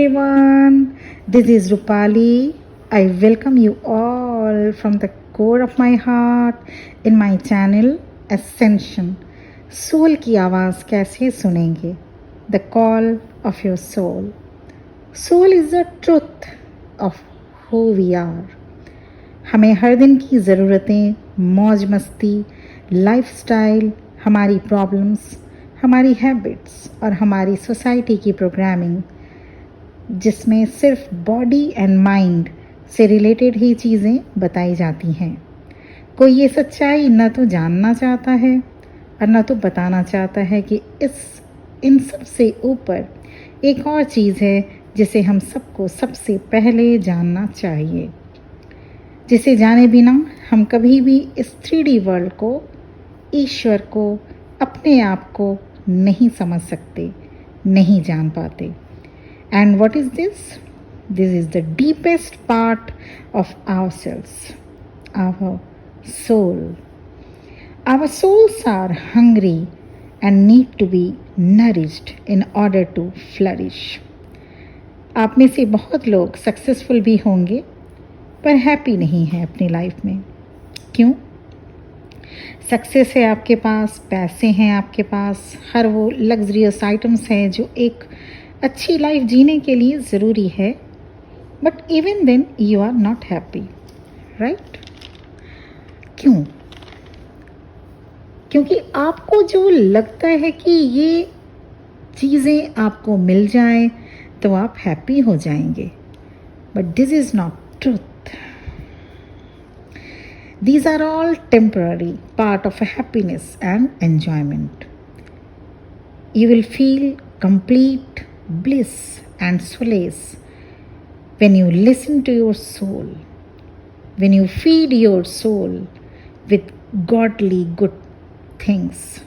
everyone, this is Rupali. I welcome you all from the core of my heart in my channel Ascension. Soul की आवाज़ कैसे सुनेंगे? The call of your soul. Soul is the truth of who we are. हमें हर दिन की ज़रूरतें, मौज मस्ती, लाइफस्टाइल, हमारी प्रॉब्लम्स, हमारी हैबिट्स और हमारी सोसाइटी की प्रोग्रामिंग, जिसमें सिर्फ बॉडी एंड माइंड से रिलेटेड ही चीज़ें बताई जाती हैं। कोई ये सच्चाई न तो जानना चाहता है और न तो बताना चाहता है कि इन सब से ऊपर एक और चीज़ है जिसे हम सबको सबसे पहले जानना चाहिए, जिसे जाने बिना हम कभी भी इस 3D वर्ल्ड को, ईश्वर को, अपने आप को नहीं समझ सकते, नहीं जान पाते। And what is this? This is the deepest part of ourselves, our soul. Our souls are hungry and need to be nourished in order to flourish. आप में से बहुत लोग सक्सेसफुल भी होंगे पर हैप्पी नहीं हैं अपनी लाइफ में। क्यों? सक्सेस है आपके पास, पैसे हैं आपके पास, हर वो लग्जरियस आइटम्स हैं जो एक अच्छी लाइफ जीने के लिए ज़रूरी है, but even then you are not happy, right? क्यों? क्योंकि आपको जो लगता है कि ये चीज़ें आपको मिल जाएं तो आप हैप्पी हो जाएंगे, but this is not truth. These are all temporary part of a happiness and enjoyment. You will feel complete bliss and solace when you listen to your soul, when you feed your soul with godly good things,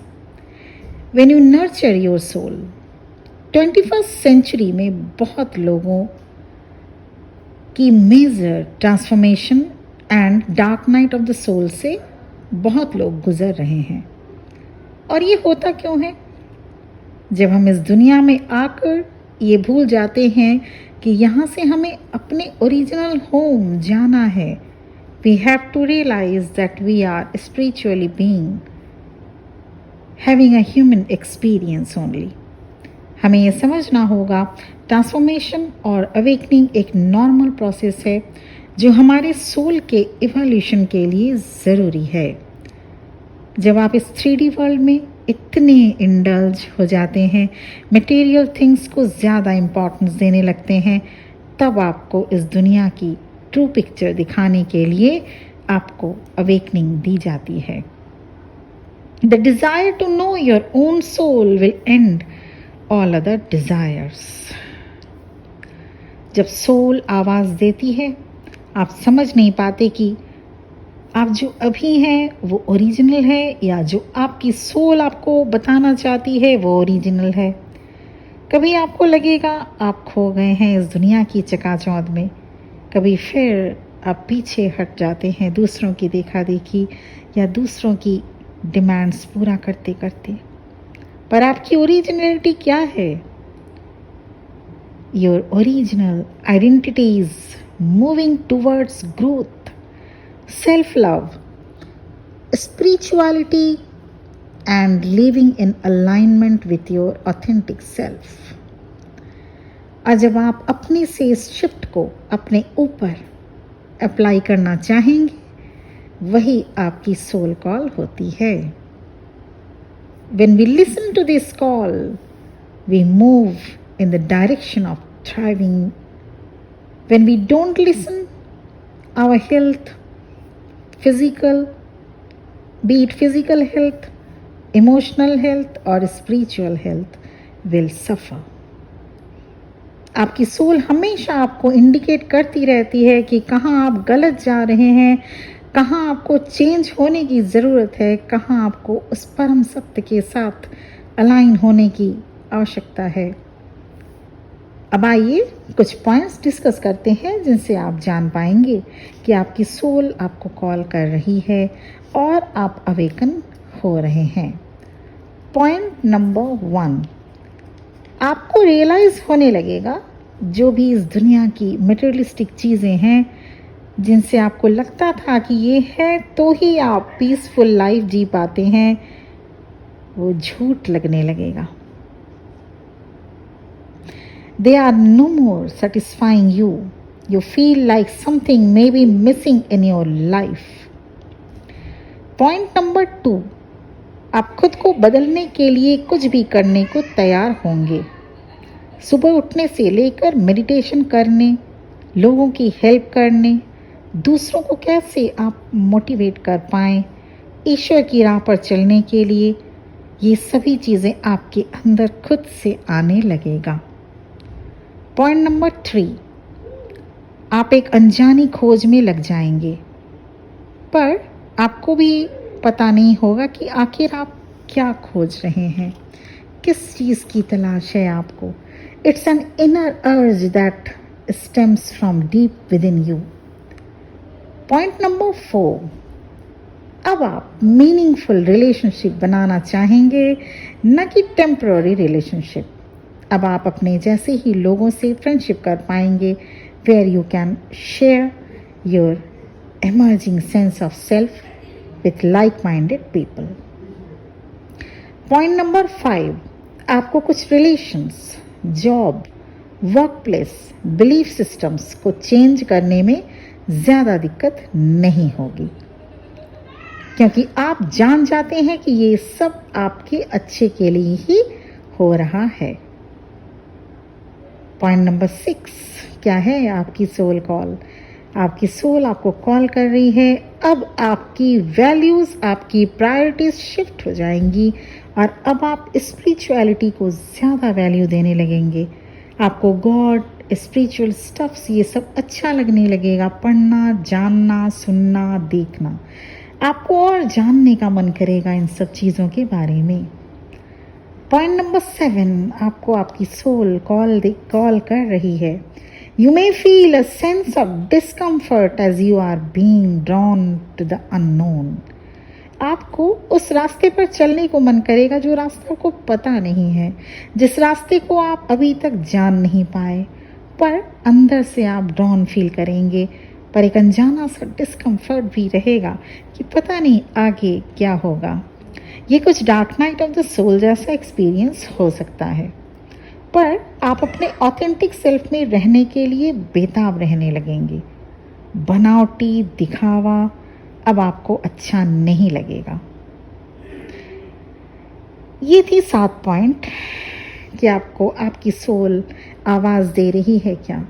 when you nurture your soul. 21st century में बहुत लोगों की major transformation and dark night of the soul से बहुत लोग गुजर रहे हैं। और ये होता क्यों है? जब हम इस दुनिया में आकर ये भूल जाते हैं कि यहाँ से हमें अपने ओरिजिनल होम जाना है। We have to realise that we are spiritually being having a human experience only. हमें ये समझना होगा ट्रांसफॉर्मेशन और अवेकनिंग एक नॉर्मल प्रोसेस है जो हमारे सोल के इवोल्यूशन के लिए ज़रूरी है। जब आप इस 3D वर्ल्ड में इतने इंडल्ज हो जाते हैं, मटेरियल थिंग्स को ज़्यादा इम्पोर्टेंस देने लगते हैं, तब आपको इस दुनिया की ट्रू पिक्चर दिखाने के लिए आपको अवेकनिंग दी जाती है। The desire to know your own soul will end all other desires. जब सोल आवाज़ देती है, आप समझ नहीं पाते कि आप जो अभी हैं वो ओरिजिनल है या जो आपकी सोल आपको बताना चाहती है वो ओरिजिनल है। कभी आपको लगेगा आप खो गए हैं इस दुनिया की चकाचौंध में, कभी फिर आप पीछे हट जाते हैं दूसरों की देखा देखी या दूसरों की डिमांड्स पूरा करते करते। पर आपकी ओरिजिनलिटी क्या है? Your original identity is moving towards growth, self-love, spirituality and living in alignment with your authentic self. और जब आप अपने से इस शिफ्ट को अपने ऊपर अप्लाई करना चाहेंगे, वही आपकी सोल कॉल होती है। When we listen to this call, we move in the direction of thriving. When we don't listen, our health, be it physical health, emotional health or spiritual health will suffer. आपकी soul हमेशा आपको indicate करती रहती है कि कहाँ आप गलत जा रहे हैं, कहाँ आपको चेंज होने की ज़रूरत है, कहाँ आपको उस परम सत्य के साथ अलाइन होने की आवश्यकता है। अब आइए कुछ पॉइंट्स डिस्कस करते हैं जिनसे आप जान पाएंगे कि आपकी सोल आपको कॉल कर रही है और आप अवेकन हो रहे हैं। पॉइंट नंबर 1, आपको रियलाइज़ होने लगेगा जो भी इस दुनिया की मटेरियलिस्टिक चीज़ें हैं जिनसे आपको लगता था कि ये है तो ही आप पीसफुल लाइफ जी पाते हैं, वो झूठ लगने लगेगा। They are no more satisfying you. You feel like something may be missing in your life. Point number 2, आप खुद को बदलने के लिए कुछ भी करने को तैयार होंगे। सुबह उठने से लेकर मेडिटेशन करने, लोगों की हेल्प करने, दूसरों को कैसे आप मोटिवेट कर पाएं, ईश्वर की राह पर चलने के लिए, ये सभी चीज़ें आपके अंदर खुद से आने लगेगा। पॉइंट नंबर 3, आप एक अनजानी खोज में लग जाएंगे, पर आपको भी पता नहीं होगा कि आखिर आप क्या खोज रहे हैं, किस चीज़ की तलाश है आपको। इट्स एन इनर अर्ज that stems from deep with in you. Point number 4, अब आप मीनिंगफुल रिलेशनशिप बनाना चाहेंगे, न कि टेम्पररी रिलेशनशिप। अब आप अपने जैसे ही लोगों से फ्रेंडशिप कर पाएंगे, where you can share your emerging sense of self with like-minded people. Point number 5, आपको कुछ relations, job, work place, belief systems को चेंज करने में ज़्यादा दिक्कत नहीं होगी, क्योंकि आप जान जाते हैं कि ये सब आपके अच्छे के लिए ही हो रहा है। पॉइंट नंबर 6, क्या है आपकी सोल कॉल? आपकी सोल आपको कॉल कर रही है। अब आपकी वैल्यूज़, आपकी प्रायोरिटीज़ शिफ्ट हो जाएंगी और अब आप स्पिरिचुअलिटी को ज़्यादा वैल्यू देने लगेंगे। आपको गॉड, स्पिरिचुअल स्टफ्स, ये सब अच्छा लगने लगेगा, पढ़ना, जानना, सुनना, देखना। आपको और जानने का मन करेगा इन सब चीज़ों के बारे में। पॉइंट नंबर 7, आपको आपकी सोल कॉल कर रही है। You may feel a sense of discomfort as you are being drawn to the unknown. आपको उस रास्ते पर चलने को मन करेगा जो रास्ता को पता नहीं है, जिस रास्ते को आप अभी तक जान नहीं पाए, पर अंदर से आप ड्रॉन फील करेंगे, पर एक अनजाना सा डिस्कम्फर्ट भी रहेगा कि पता नहीं आगे क्या होगा। ये कुछ dark night of the soul जैसा एक्सपीरियंस हो सकता है, पर आप अपने ऑथेंटिक सेल्फ में रहने के लिए बेताब रहने लगेंगे। बनावटी दिखावा अब आपको अच्छा नहीं लगेगा। ये थी 7 पॉइंट कि आपको आपकी सोल आवाज़ दे रही है क्या,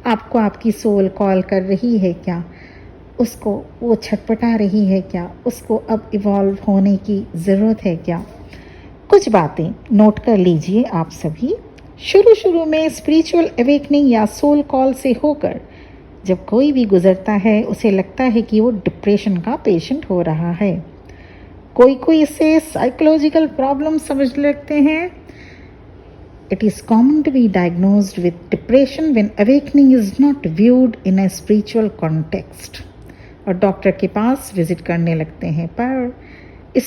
आपको आपकी सोल कॉल कर रही है क्या, उसको वो छटपटा रही है क्या, उसको अब इवॉल्व होने की ज़रूरत है क्या। कुछ बातें नोट कर लीजिए आप सभी। शुरू में स्पिरिचुअल अवेकनिंग या सोल कॉल से होकर जब कोई भी गुजरता है, उसे लगता है कि वो डिप्रेशन का पेशेंट हो रहा है। कोई इसे साइकोलॉजिकल प्रॉब्लम समझ लगते हैं। It is common to be diagnosed with depression when awakening is not viewed in a spiritual context, और डॉक्टर के पास विजिट करने लगते हैं। पर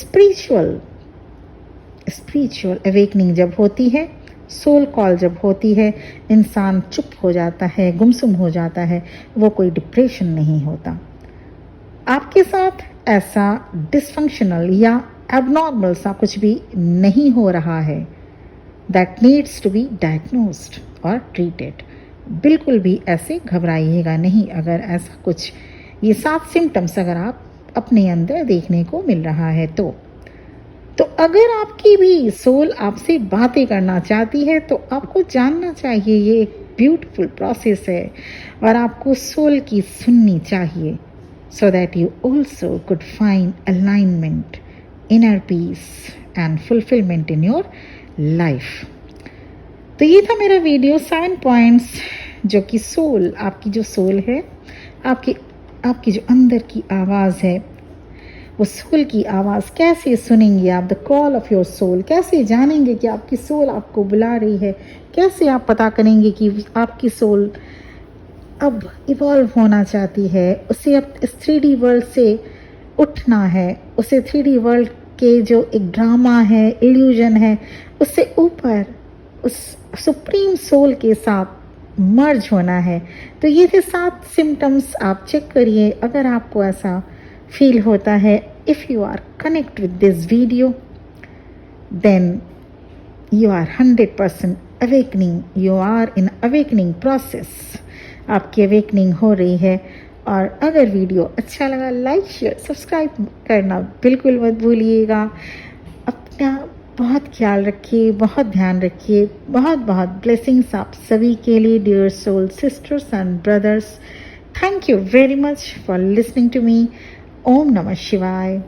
स्पिरिचुअल अवेकनिंग जब होती है, सोल कॉल जब होती है, इंसान चुप हो जाता है, गुमसुम हो जाता है, वो कोई डिप्रेशन नहीं होता। आपके साथ ऐसा डिसफंक्शनल या एबनॉर्मल सा कुछ भी नहीं हो रहा है that needs to be diagnosed और ट्रीटेड। बिल्कुल भी ऐसे घबराइएगा नहीं अगर ऐसा कुछ, ये 7 सिम्टम्स अगर आप अपने अंदर देखने को मिल रहा है तो अगर आपकी भी सोल आपसे बातें करना चाहती है तो आपको जानना चाहिए ये एक ब्यूटीफुल प्रोसेस है और आपको सोल की सुननी चाहिए, so that you also could find alignment, inner peace and fulfilment in your life. तो ये था मेरा वीडियो 7 पॉइंट्स जो कि सोल, आपकी जो सोल है, आपकी जो अंदर की आवाज़ है, वो सोल की आवाज़ कैसे सुनेंगे आप, the call of your soul, कैसे जानेंगे कि आपकी सोल आपको बुला रही है, कैसे आप पता करेंगे कि आपकी सोल अब इवॉल्व होना चाहती है, उसे अब इस 3D वर्ल्ड से उठना है, उसे 3D वर्ल्ड के जो एक ड्रामा है, इल्यूजन है, उससे ऊपर उस सुप्रीम सोल के साथ मर्ज होना है। तो ये थे 7 सिम्टम्स, आप चेक करिए अगर आपको ऐसा फील होता है। If you are connect with this video then you are 100% awakening, you are in awakening process, आपकी अवेकनिंग हो रही है। और अगर वीडियो अच्छा लगा लाइक शेयर सब्सक्राइब करना बिल्कुल मत भूलिएगा। अपना बहुत ख्याल रखिए, बहुत ध्यान रखिए। बहुत बहुत ब्लेसिंग्स आप सभी के लिए dear soul sisters and brothers. Thank you very much for listening to me. ओम नमः शिवाय।